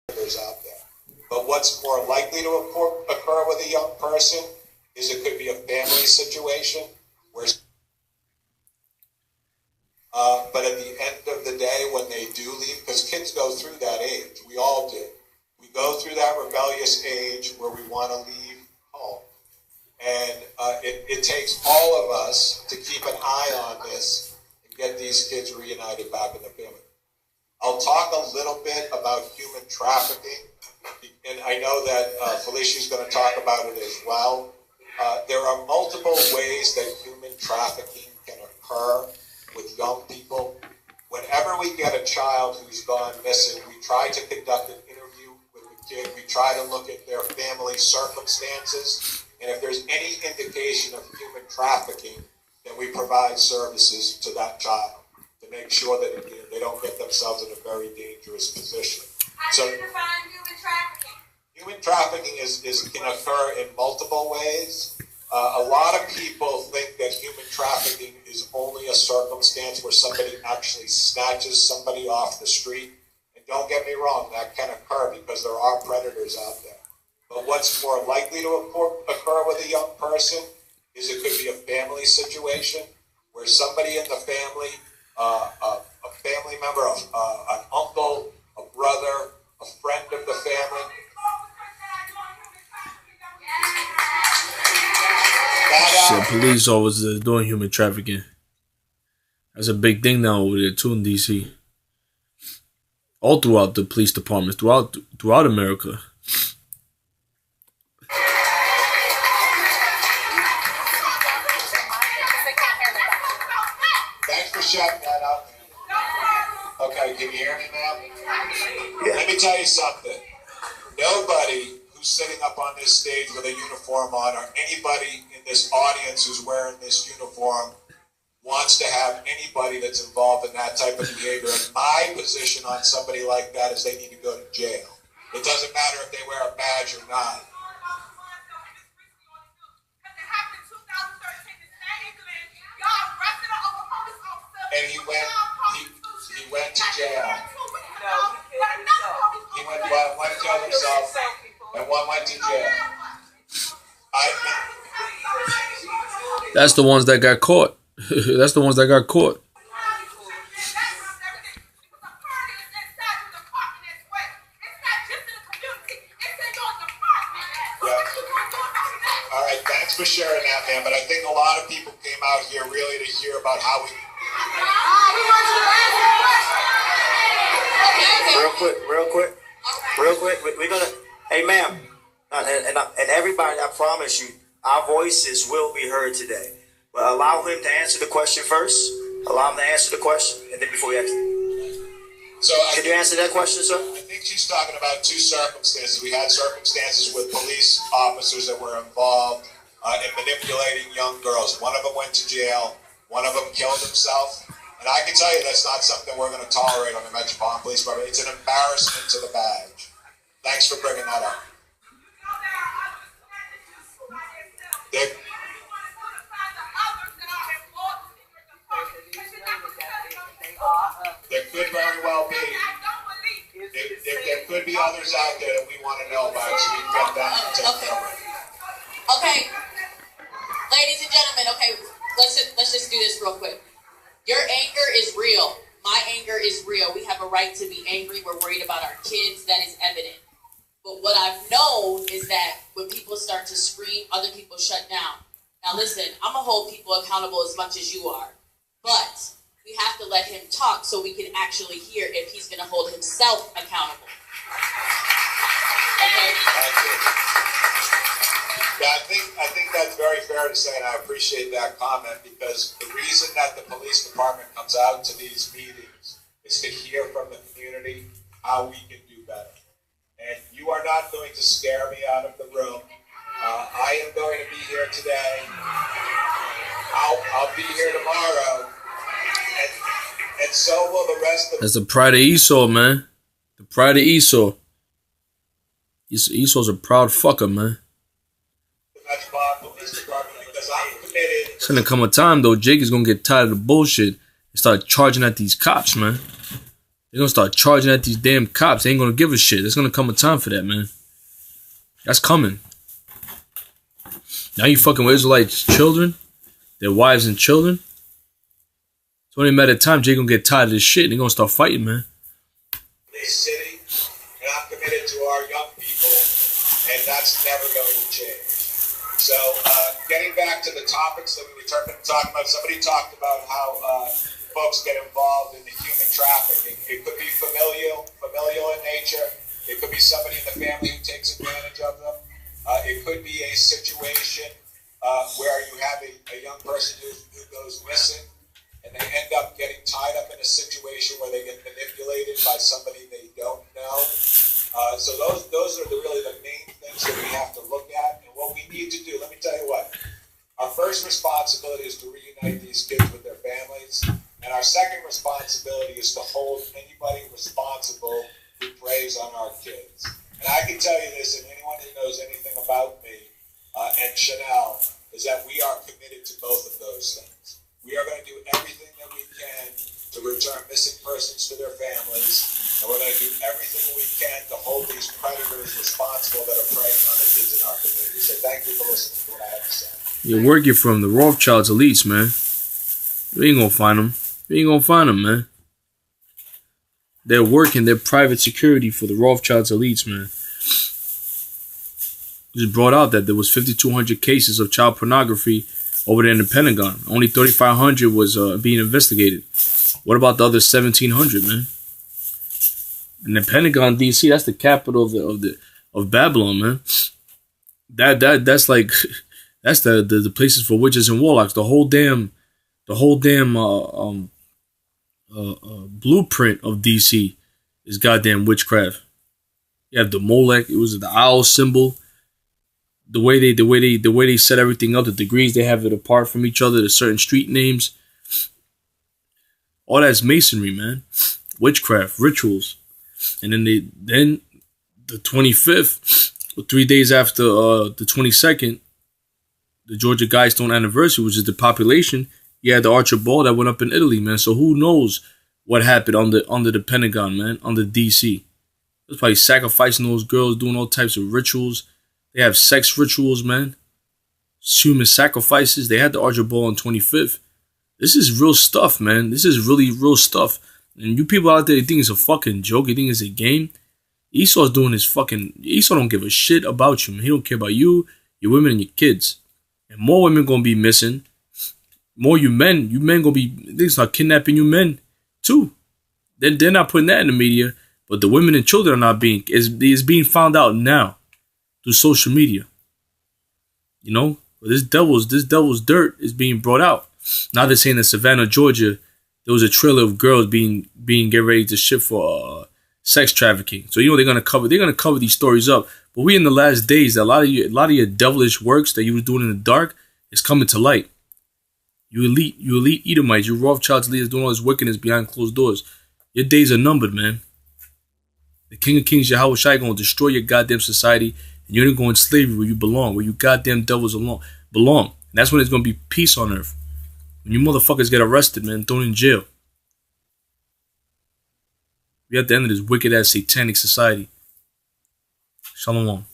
predators out there. But what's more likely to occur with a young person is it could be a family situation where but at the end of the day, when they do leave, because kids go through that age, we all did. We go through that rebellious age where we want to leave home. And it takes all of us to keep an eye on this and get these kids reunited back in the family. I'll talk a little bit about human trafficking, and I know that Felicia's going to talk about it as well. There are multiple ways that human trafficking can occur with young people. Whenever we get a child who's gone missing, we try to conduct an interview with the kid. We try to look at their family circumstances. And if there's any indication of human trafficking, then we provide services to that child to make sure that they don't get themselves in a very dangerous position. How do you define human trafficking? Human trafficking can occur in multiple ways. A lot of people think that human trafficking is only a circumstance where somebody actually snatches somebody off the street. And don't get me wrong, that can occur because there are predators out there. But what's more likely to occur with a young person is it could be a family situation where somebody in the family, a family member, an uncle, a brother, a friend of the family. Shit, police officers doing human trafficking. That's a big thing now over there too in DC. All throughout the police departments, throughout America. Thanks for shouting that out, man. Okay, can you hear me now? Yeah. Let me tell you something. Nobody who's sitting up on this stage with a uniform on, or anybody in this audience who's wearing this uniform, wants to have anybody that's involved in that type of behavior. And my position on somebody like that is they need to go to jail. It doesn't matter if they wear a badge or not. And he went to jail. He went to jail himself, and one went to jail. That's the ones that got caught. That's the ones that got caught. All right, thanks for sharing that, man. But I think a lot of people came out here really to hear about how we... Real quick. We're gonna, hey ma'am, and everybody, I promise you, our voices will be heard today. But allow him to answer the question first. Allow him to answer the question, and then before you ask. So can you answer that question, sir? I think she's talking about two circumstances. We had circumstances with police officers that were involved in manipulating young girls. One of them went to jail. One of them killed himself. And I can tell you that's not something we're going to tolerate on the Metropolitan Police Department. It's an embarrassment to the badge. Thanks for bringing that up. There could very well be. There could be others out there that we want to know about, so we can get that and take care of it. Okay, ladies and gentlemen. Okay, let's just do this real quick. Your anger is real. My anger is real. We have a right to be angry. We're worried about our kids. That is evident. But what I've known is that when people start to scream, other people shut down. Now listen, I'm going to hold people accountable as much as you are. But we have to let him talk so we can actually hear if he's going to hold himself accountable. Okay? Thank you. Yeah, I think that's very fair to say, and I appreciate that comment, because the reason that the police department comes out to these meetings is to hear from the community how we can do better. And you are not going to scare me out of the room. I am going to be here today. I'll be here tomorrow. And so will the rest of... That's the pride of Esau, man. The pride of Esau. Esau's a proud fucker, man. It's gonna come a time, though, Jake is gonna get tired of the bullshit and start charging at these cops, man. They're gonna start charging at these damn cops. They ain't gonna give a shit. There's gonna come a time for that, man. That's coming. Now you fucking with Israelites' children, their wives and children. It's only a matter of time Jay gonna get tired of this shit and they're gonna start fighting, man. This city, and I'm committed to our young people, and that's never going to change. So, getting back to the topics that we were talking about, somebody talked about how folks get involved in the human trafficking. It could be familial in nature. It could be somebody in the family who takes advantage of them. It could be a situation where you have a young person who goes missing, and they end up getting tied up in a situation where they get manipulated by somebody they don't know. So those are really the main things that we have to look at. And what we need to do, let me tell you what, our first responsibility is to reunite these kids with their families. And our second responsibility is to hold anybody responsible who preys on our kids. And I can tell you this, and anyone who knows anything about me and Chanel, is that we are committed to both of those things. We are going to do everything that we can to return missing persons to their families, and we're going to do everything we can to hold these predators responsible that are preying on the kids in our community. So thank you for listening to what I have to say. You're working from the Rothschilds elites, man. You ain't gonna find them. You ain't gonna find them, man. They're working their private security for the Rothschilds elites, man. It was brought out that there was 5,200 cases of child pornography over there in the Pentagon. Only 3,500 was being investigated. What about the other 1,700, man? And the Pentagon, D.C., that's the capital of Babylon, man. That's like that's the places for witches and warlocks. The whole damn blueprint of D.C. is goddamn witchcraft. You have the Molech. It was the owl symbol. The way they set everything up, the degrees they have it apart from each other, the certain street names, all that's masonry, man. Witchcraft, rituals, and then the 25th, or 3 days after the 22nd, the Georgia Guidestone anniversary, which is the population. You had the Archer Ball that went up in Italy, man. So who knows what happened under the Pentagon, man, under DC? It was probably sacrificing those girls, doing all types of rituals. They have sex rituals, man. Human sacrifices. They had the Archer Ball on 25th. This is real stuff, man. This is really real stuff. And you people out there, you think it's a fucking joke. You think it's a game. Esau's doing his fucking... Esau don't give a shit about you, man. He don't care about you, your women, and your kids. And more women gonna be missing. More you men gonna be... They start kidnapping you men, too. They're not putting that in the media. But the women and children are not being... It's being found out now. Through social media. You know? This devil's dirt is being brought out. Now they're saying in Savannah, Georgia, there was a trailer of girls being get ready to ship for sex trafficking. So you know they're gonna cover these stories up. But we in the last days, a lot of your devilish works that you was doing in the dark is coming to light. You elite Edomites, you Rothschilds leaders doing all this wickedness behind closed doors. Your days are numbered, man. The King of Kings, Yahweh Shai, gonna destroy your goddamn society, and you're gonna go in slavery where you belong, where you goddamn devils belong. And that's when there's gonna be peace on earth. When you motherfuckers get arrested, man, thrown in jail. We're at the end of this wicked ass satanic society. Shalom.